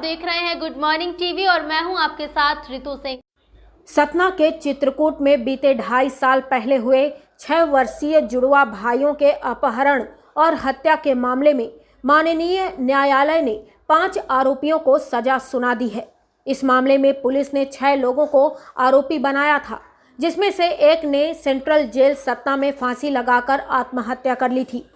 देख रहे हैं गुड मॉर्निंग टीवी और मैं हूं आपके साथ रितु सिंह। सतना के चित्रकूट में बीते 2.5 साल पहले हुए 6 वर्षीय जुड़वा भाइयों के अपहरण और हत्या के मामले में माननीय न्यायालय ने 5 आरोपियों को सजा सुना दी है। इस मामले में पुलिस ने 6 लोगों को आरोपी बनाया था, जिसमें से एक ने सेंट्रल जेल सतना में फांसी लगाकर आत्महत्या कर ली थी।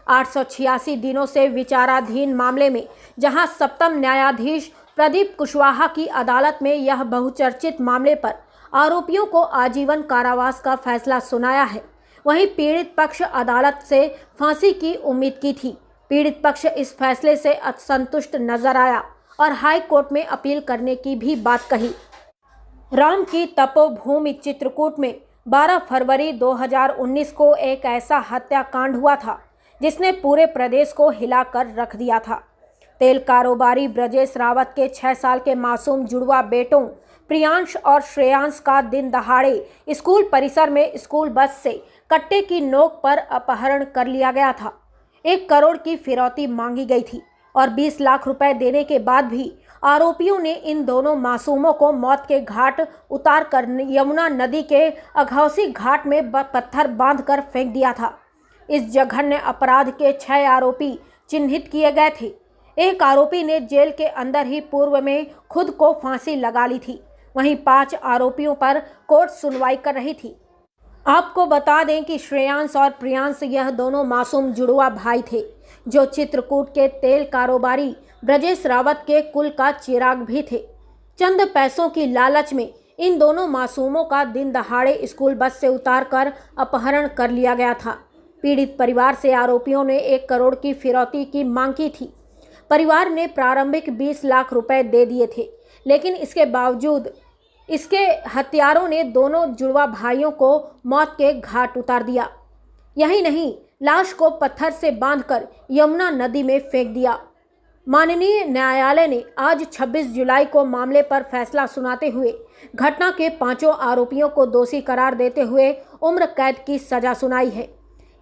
886 दिनों से विचाराधीन मामले में जहां सप्तम न्यायाधीश प्रदीप कुशवाहा की अदालत में यह बहुचर्चित मामले पर आरोपियों को आजीवन कारावास का फैसला सुनाया है, वहीं पीड़ित पक्ष अदालत से फांसी की उम्मीद की थी। पीड़ित पक्ष इस फैसले से असंतुष्ट नजर आया और हाई कोर्ट में अपील करने की भी बात कही। राम की तपोभूमि चित्रकूट में 12 फरवरी 2019 को एक ऐसा हत्याकांड हुआ था जिसने पूरे प्रदेश को हिलाकर रख दिया था। तेल कारोबारी ब्रजेश रावत के 6 साल के मासूम जुड़वा बेटों प्रियांश और श्रेयांश का दिन दहाड़े स्कूल परिसर में स्कूल बस से कट्टे की नोक पर अपहरण कर लिया गया था। 1 करोड़ की फिरौती मांगी गई थी और 20 लाख रुपए देने के बाद भी आरोपियों ने इन दोनों मासूमों को मौत के घाट उतार कर यमुना नदी के अघौसी घाट में पत्थर बांधकर फेंक दिया था। इस जघन्य अपराध के 6 आरोपी चिन्हित किए गए थे। एक आरोपी ने जेल के अंदर ही पूर्व में खुद को फांसी लगा ली थी, वहीं 5 आरोपियों पर कोर्ट सुनवाई कर रही थी। आपको बता दें कि श्रेयांश और प्रियांश यह दोनों मासूम जुड़वा भाई थे, जो चित्रकूट के तेल कारोबारी ब्रजेश रावत के कुल का चिराग भी थे। चंद पैसों की लालच में इन दोनों मासूमों का दिन दहाड़े स्कूल बस से उतारकर अपहरण कर लिया गया था। पीड़ित परिवार से आरोपियों ने 1 करोड़ की फिरौती की मांग की थी। परिवार ने प्रारंभिक 20 लाख रुपए दे दिए थे, लेकिन इसके बावजूद इसके हत्यारों ने दोनों जुड़वा भाइयों को मौत के घाट उतार दिया। यही नहीं, लाश को पत्थर से बांधकर यमुना नदी में फेंक दिया। माननीय न्यायालय ने आज 26 जुलाई को मामले पर फैसला सुनाते हुए घटना के 5 आरोपियों को दोषी करार देते हुए उम्र कैद की सजा सुनाई है।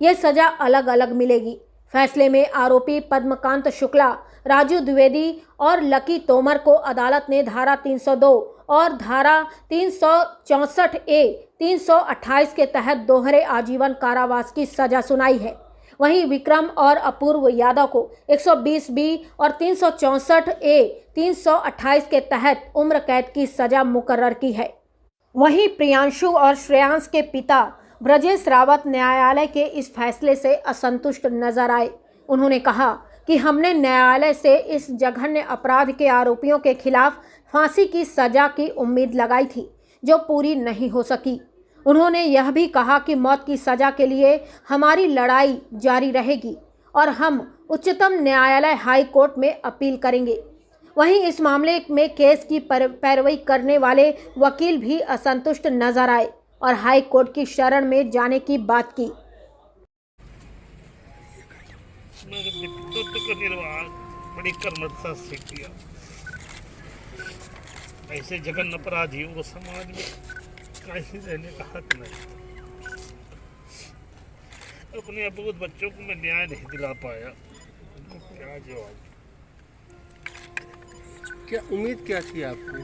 यह सजा अलग अलग मिलेगी। फैसले में आरोपी पद्मकांत शुक्ला, राजू द्विवेदी और लकी तोमर को अदालत ने धारा 302 और धारा 364A 328 के तहत दोहरे आजीवन कारावास की सजा सुनाई है। वहीं विक्रम और अपूर्व यादव को 120B और 364A 328 के तहत उम्र कैद की सजा मुकर्रर की है। वहीं प्रियांशु और श्रेयांश के पिता ब्रजेश रावत न्यायालय के इस फैसले से असंतुष्ट नजर आए। उन्होंने कहा कि हमने न्यायालय से इस जघन्य अपराध के आरोपियों के खिलाफ फांसी की सजा की उम्मीद लगाई थी, जो पूरी नहीं हो सकी। उन्होंने यह भी कहा कि मौत की सजा के लिए हमारी लड़ाई जारी रहेगी और हम उच्चतम न्यायालय हाई कोर्ट में अपील करेंगे। वहीं इस मामले में केस की पैरवी करने वाले वकील भी असंतुष्ट नजर आए और हाई कोर्ट की शरण में जाने की बात की। बड़ी कर्मठता से किया। ऐसे जघन्य अपराधियों को समाज में कहीं रहने का हक नहीं। अपने अबोध बच्चों को मैं न्याय नहीं दिला पाया, उनको क्या जवाब। क्या उम्मीद क्या थी आपको,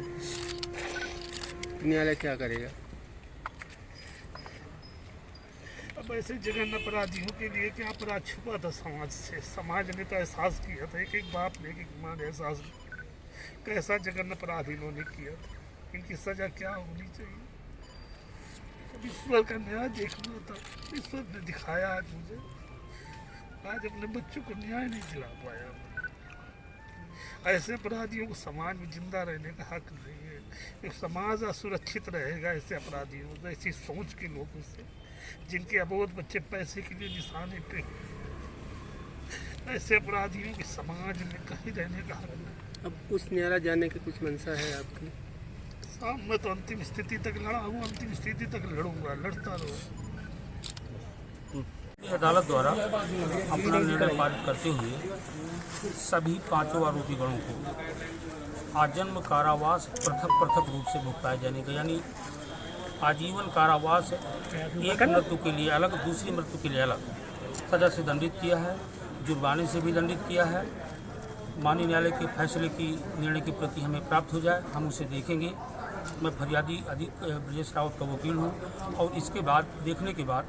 न्यायालय क्या करेगा? अब ऐसे जघन्य अपराधियों के लिए क्या अपराध छुपा था समाज से? समाज ने तो एहसास किया था, एक बाप ने, एक माँ ने एहसास कैसा जघन्य अपराध इन्होंने किया था, इनकी सजा क्या होनी चाहिए। अब ईश्वर का न्याय देखना था, ईश्वर ने दिखाया आज मुझे। आज अपने बच्चों को न्याय नहीं दिला पाया। ऐसे अपराधियों को समाज में जिंदा रहने का हक नहीं है। एक समाज असुरक्षित रहेगा ऐसे अपराधियों से, ऐसी सोच के लोगों से, जिनके अबोध बच्चे पैसे के लिए निशाने पे। ऐसे अपराधियों के समाज में कहीं रहने का हक नहीं। अब उस न्यायालय जाने की कुछ मंशा है आपकी? साहब मैं तो अंतिम स्थिति तक लड़ा हूँ, अंतिम स्थिति तक लड़ूंगा, लड़ता रहूँ। अदालत द्वारा अपना निर्णय पारित करते हुए सभी 5 आरोपीगणों को आजीवन कारावास पृथक रूप से भुगताए जाने का, यानी आजीवन कारावास एक मृत्यु के लिए अलग, दूसरी मृत्यु के लिए अलग सजा से दंडित किया है। जुर्माने से भी दंडित किया है माननीय न्यायालय के फैसले की निर्णय की प्रति हमें प्राप्त हो जाए, हम उसे देखेंगे। मैं फरियादी ब्रजेश रावत का वकील हूँ और इसके बाद देखने के बाद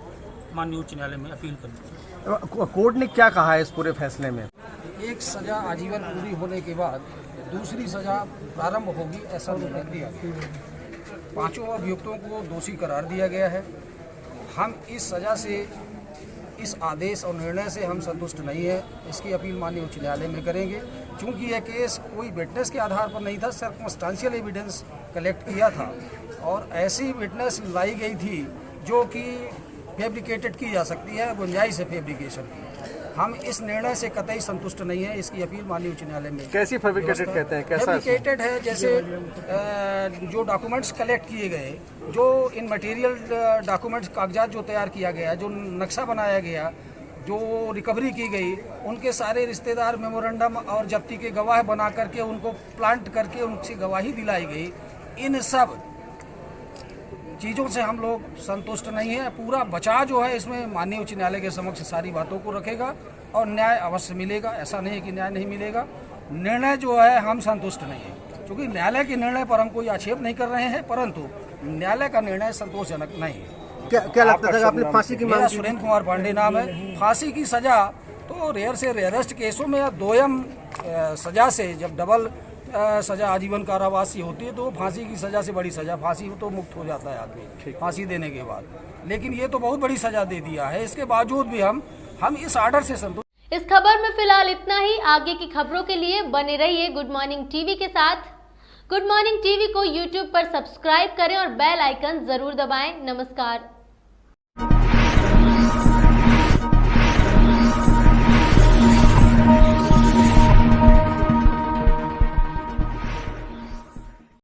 माननीय उच्च न्यायालय में अपील करेंगे। कोर्ट ने क्या कहा है इस पूरे फैसले में? एक सज़ा आजीवन पूरी होने के बाद दूसरी सज़ा प्रारंभ होगी, ऐसा निर्णय दिया गया। पांचों अभियुक्तों को दोषी करार दिया गया है। हम इस सज़ा से, इस आदेश और निर्णय से हम संतुष्ट नहीं है। इसकी अपील माननीय उच्च न्यायालय में करेंगे। चूँकि यह केस कोई विटनेस के आधार पर नहीं था, सर्कमस्टांशियल एविडेंस कलेक्ट किया था और ऐसी विटनेस लाई गई थी जो कि फैब्रिकेटेड की जा सकती है, गुंजाइश है फैब्रिकेशन की। हम इस निर्णय से कतई संतुष्ट नहीं है। इसकी अपील माननीय उच्च न्यायालय में। कैसी फैब्रिकेटेड कहते हैं? कैसा फैब्रिकेटेड है? जैसे जो डॉक्यूमेंट्स कलेक्ट किए गए, जो इन मटेरियल डॉक्यूमेंट्स कागजात जो तैयार किया गया, जो नक्शा बनाया गया, जो रिकवरी की गई, उनके सारे रिश्तेदार मेमोरेंडम और जब्ती के गवाह बना करके उनको प्लांट करके उनसे गवाही दिलाई गई। इन सब चीज़ों से हम लोग संतुष्ट नहीं है। पूरा बचाव जो है इसमें माननीय उच्च न्यायालय के समक्ष सारी बातों को रखेगा और न्याय अवश्य मिलेगा। ऐसा नहीं है कि न्याय नहीं मिलेगा। निर्णय जो है हम संतुष्ट नहीं है, क्योंकि न्यायालय के निर्णय पर हम कोई आक्षेप नहीं कर रहे हैं, परंतु न्यायालय का निर्णय संतोषजनक नहीं है। क्या लगता है? आपने फांसी की मेरा मांग? सुरेंद्र कुमार पांडे नाम है। फांसी की सजा तो रेयर से रेयरेस्ट केसों में या दोयम सजा से, जब डबल सजा आजीवन कारावास ही होती है तो फांसी की सजा से बड़ी सजा, फांसी तो मुक्त हो जाता है आदमी फांसी देने के बाद। लेकिन ये तो बहुत बड़ी सजा दे दिया है। इसके बावजूद भी हम इस आर्डर से संतुष्ट। इस खबर में फिलहाल इतना ही। आगे की खबरों के लिए बने रहिए गुड मॉर्निंग टीवी के साथ। गुड मॉर्निंग टीवी को यूट्यूब पर सब्सक्राइब करें और बेल आइकन जरूर दबाएं। नमस्कार।